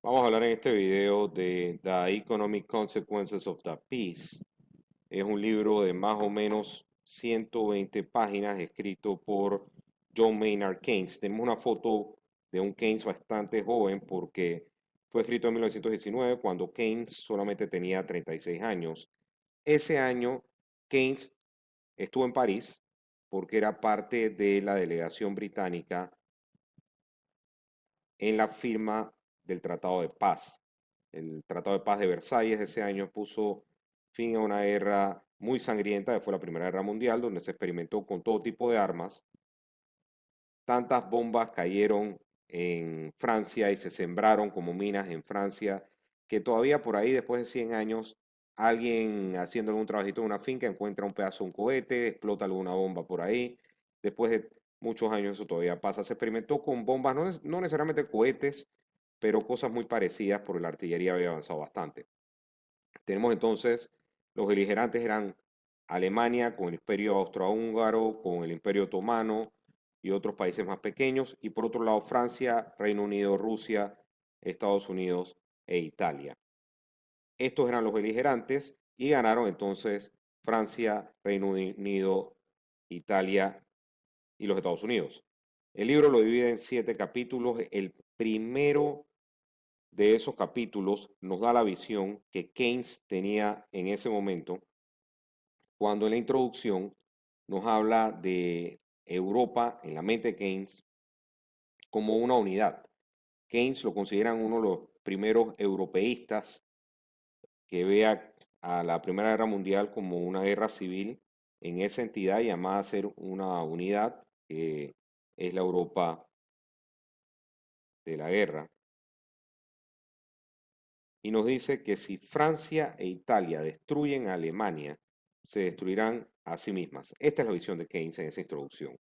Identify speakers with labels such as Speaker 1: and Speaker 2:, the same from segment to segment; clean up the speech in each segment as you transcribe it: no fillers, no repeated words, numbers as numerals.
Speaker 1: Vamos a hablar en este video de The Economic Consequences of the Peace. Es un libro de más o menos 120 páginas escrito por John Maynard Keynes. Tenemos una foto de un Keynes bastante joven porque fue escrito en 1919 cuando Keynes solamente tenía 36 años. Ese año Keynes estuvo en París porque era parte de la delegación británica en la firma del Tratado de Paz. El Tratado de Paz de Versalles de ese año puso fin a una guerra muy sangrienta, que fue la Primera Guerra Mundial, donde se experimentó con todo tipo de armas. Tantas bombas cayeron en Francia y se sembraron como minas en Francia, que todavía por ahí, después de 100 años, alguien haciendo algún trabajito en una finca encuentra un pedazo de un cohete, explota alguna bomba por ahí. Después de muchos años eso todavía pasa. Se experimentó con bombas, no necesariamente cohetes, pero cosas muy parecidas porque la artillería había avanzado bastante. Tenemos entonces, los beligerantes eran Alemania con el Imperio Austrohúngaro, con el Imperio Otomano y otros países más pequeños, y por otro lado Francia, Reino Unido, Rusia, Estados Unidos e Italia. Estos eran los beligerantes y ganaron entonces Francia, Reino Unido, Italia y los Estados Unidos. El libro lo divide en 7 capítulos. El primero de esos capítulos nos da la visión que Keynes tenía en ese momento, cuando en la introducción nos habla de Europa en la mente de Keynes como una unidad. Keynes lo consideran uno de los primeros europeístas que vea a la Primera Guerra Mundial como una guerra civil en esa entidad llamada a ser una unidad que es la Europa de la guerra. Y nos dice que si Francia e Italia destruyen a Alemania, se destruirán a sí mismas. Esta es la visión de Keynes en esa introducción.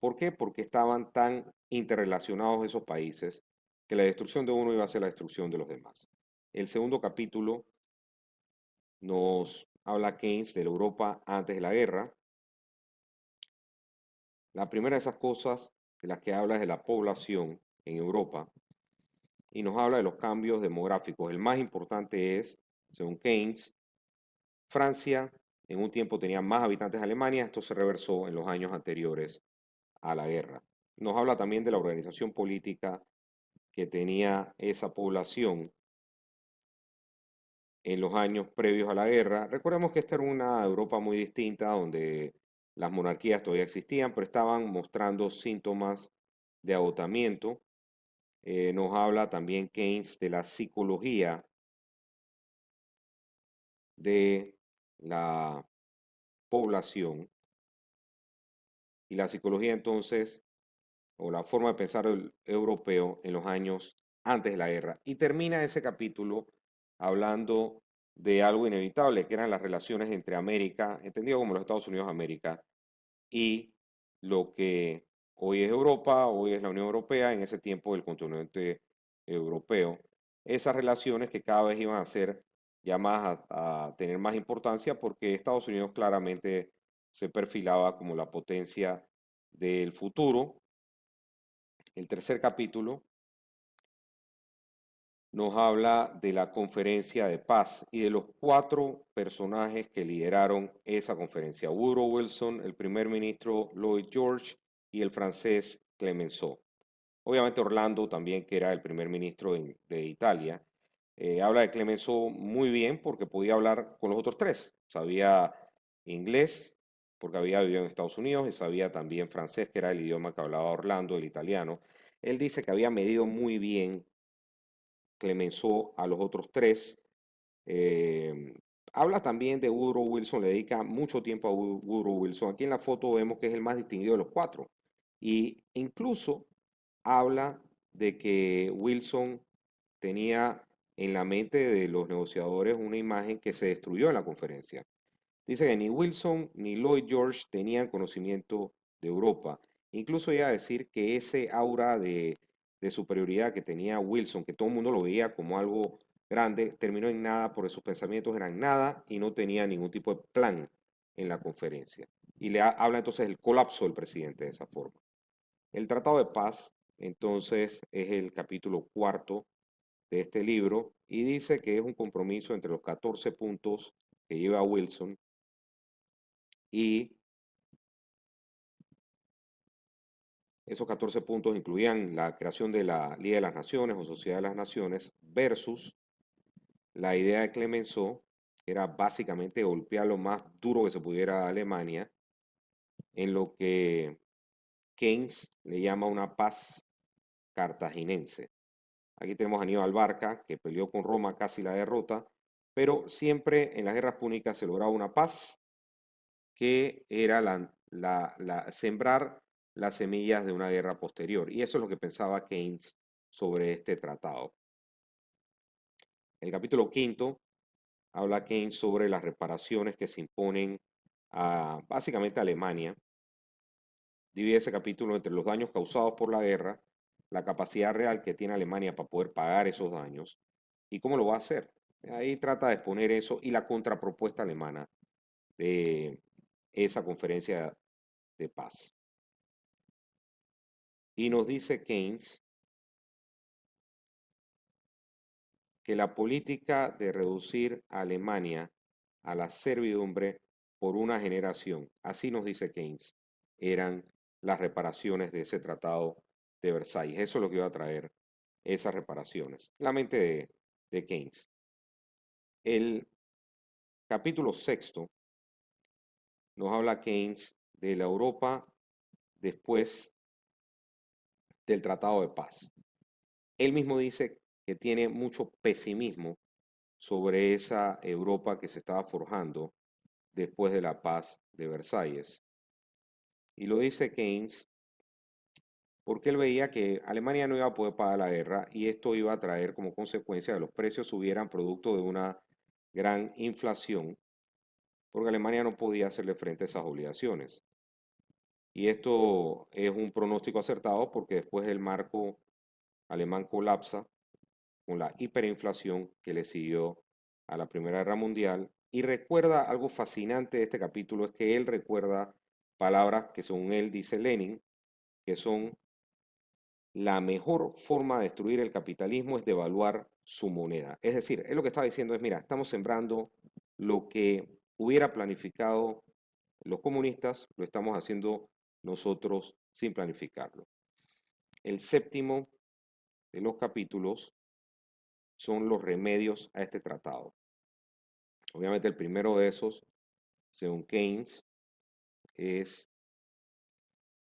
Speaker 1: ¿Por qué? Porque estaban tan interrelacionados esos países que la destrucción de uno iba a ser la destrucción de los demás. El segundo capítulo nos habla Keynes de la Europa antes de la guerra. La primera de esas cosas de las que habla es de la población en Europa y nos habla de los cambios demográficos. El más importante es, según Keynes, Francia en un tiempo tenía más habitantes de Alemania, esto se reversó en los años anteriores a la guerra. Nos habla también de la organización política que tenía esa población en los años previos a la guerra. Recordemos que esta era una Europa muy distinta, donde las monarquías todavía existían, pero estaban mostrando síntomas de agotamiento. Nos habla también Keynes de la psicología de la población y la psicología entonces, o la forma de pensar el europeo en los años antes de la guerra. Y termina ese capítulo hablando de algo inevitable, que eran las relaciones entre América, entendido como los Estados Unidos de América, y lo que hoy es Europa, hoy es la Unión Europea, en ese tiempo el continente europeo. Esas relaciones que cada vez iban a ser llamadas a tener más importancia porque Estados Unidos claramente se perfilaba como la potencia del futuro. El tercer capítulo nos habla de la conferencia de paz y de los 4 personajes que lideraron esa conferencia. Woodrow Wilson, el primer ministro Lloyd George y el francés Clemenceau. Obviamente Orlando también, que era el primer ministro de Italia. Habla de Clemenceau muy bien porque podía hablar con los otros 3. Sabía inglés porque había vivido en Estados Unidos y sabía también francés, que era el idioma que hablaba Orlando, el italiano. Él dice que había medido muy bien Clemenceau a los otros 3. Eh, Habla también de Woodrow Wilson, le dedica mucho tiempo a Woodrow Wilson. Aquí en la foto vemos que es el más distinguido de los 4. Y incluso habla de que Wilson tenía en la mente de los negociadores una imagen que se destruyó en la conferencia. Dice que ni Wilson ni Lloyd George tenían conocimiento de Europa. Incluso iba a decir que ese aura de superioridad que tenía Wilson, que todo el mundo lo veía como algo grande, terminó en nada porque sus pensamientos eran nada y no tenía ningún tipo de plan en la conferencia. Y habla entonces del colapso del presidente de esa forma. El Tratado de Paz, entonces, es el capítulo cuarto de este libro y dice que es un compromiso entre los 14 puntos que lleva Wilson y esos 14 puntos incluían la creación de la Liga de las Naciones o Sociedad de las Naciones versus la idea de Clemenceau, que era básicamente golpear lo más duro que se pudiera a Alemania, en lo que Keynes le llama una paz cartaginense. Aquí tenemos a Aníbal Barca, que peleó con Roma, casi la derrota, pero siempre en las guerras púnicas se lograba una paz que era sembrar las semillas de una guerra posterior. Y eso es lo que pensaba Keynes sobre este tratado. El capítulo quinto habla Keynes sobre las reparaciones que se imponen a básicamente a Alemania. Divide ese capítulo entre los daños causados por la guerra, la capacidad real que tiene Alemania para poder pagar esos daños y cómo lo va a hacer. Ahí trata de exponer eso y la contrapropuesta alemana de esa conferencia de paz. Y nos dice Keynes que la política de reducir a Alemania a la servidumbre por una generación, así nos dice Keynes, eran las reparaciones de ese tratado de Versalles. Eso es lo que iba a traer esas reparaciones. La mente de Keynes. El capítulo sexto nos habla Keynes de la Europa después del Tratado de Paz. Él mismo dice que tiene mucho pesimismo sobre esa Europa que se estaba forjando después de la paz de Versalles. Y lo dice Keynes porque él veía que Alemania no iba a poder pagar la guerra y esto iba a traer como consecuencia que los precios subieran producto de una gran inflación, porque Alemania no podía hacerle frente a esas obligaciones. Y esto es un pronóstico acertado porque después el marco alemán colapsa con la hiperinflación que le siguió a la Primera Guerra Mundial. Y recuerda algo fascinante de este capítulo, es que él recuerda palabras que según él dice Lenin, que son la mejor forma de destruir el capitalismo es devaluar su moneda. Es decir, él lo que está diciendo es, mira, estamos sembrando lo que hubiera planificado los comunistas, lo estamos haciendo nosotros sin planificarlo. El séptimo de los capítulos son los remedios a este tratado. Obviamente el primero de esos, según Keynes, es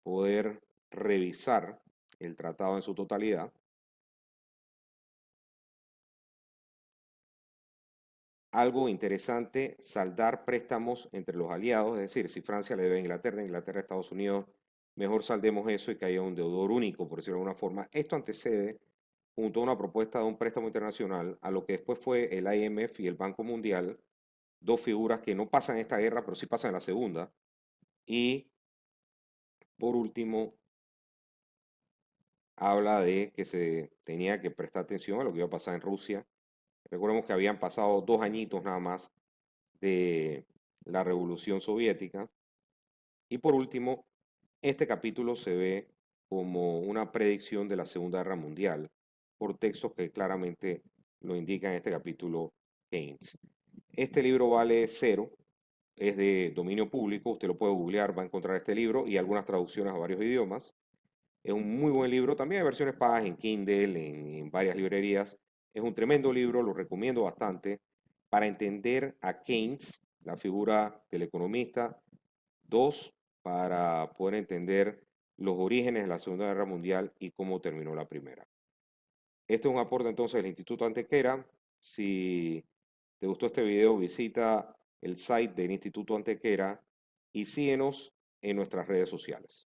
Speaker 1: poder revisar el tratado en su totalidad. Algo interesante, saldar préstamos entre los aliados, es decir, si Francia le debe a Inglaterra, Inglaterra a Estados Unidos, mejor saldemos eso y que haya un deudor único, por decirlo de alguna forma. Esto antecede, junto a una propuesta de un préstamo internacional, a lo que después fue el IMF y el Banco Mundial, dos figuras que no pasan en esta guerra, pero sí pasan en la segunda. Y, por último, habla de que se tenía que prestar atención a lo que iba a pasar en Rusia. Recordemos que habían pasado 2 añitos nada más de la Revolución Soviética. Y por último, este capítulo se ve como una predicción de la Segunda Guerra Mundial por textos que claramente lo indican en este capítulo Keynes. Este libro vale cero, es de dominio público, usted lo puede googlear, va a encontrar este libro y algunas traducciones a varios idiomas. Es un muy buen libro, también hay versiones pagas en Kindle, en varias librerías. Es un tremendo libro, lo recomiendo bastante para entender a Keynes, la figura del economista. Dos, para poder entender los orígenes de la Segunda Guerra Mundial y cómo terminó la Primera. Este es un aporte entonces del Instituto Antequera. Si te gustó este video, visita el site del Instituto Antequera y síguenos en nuestras redes sociales.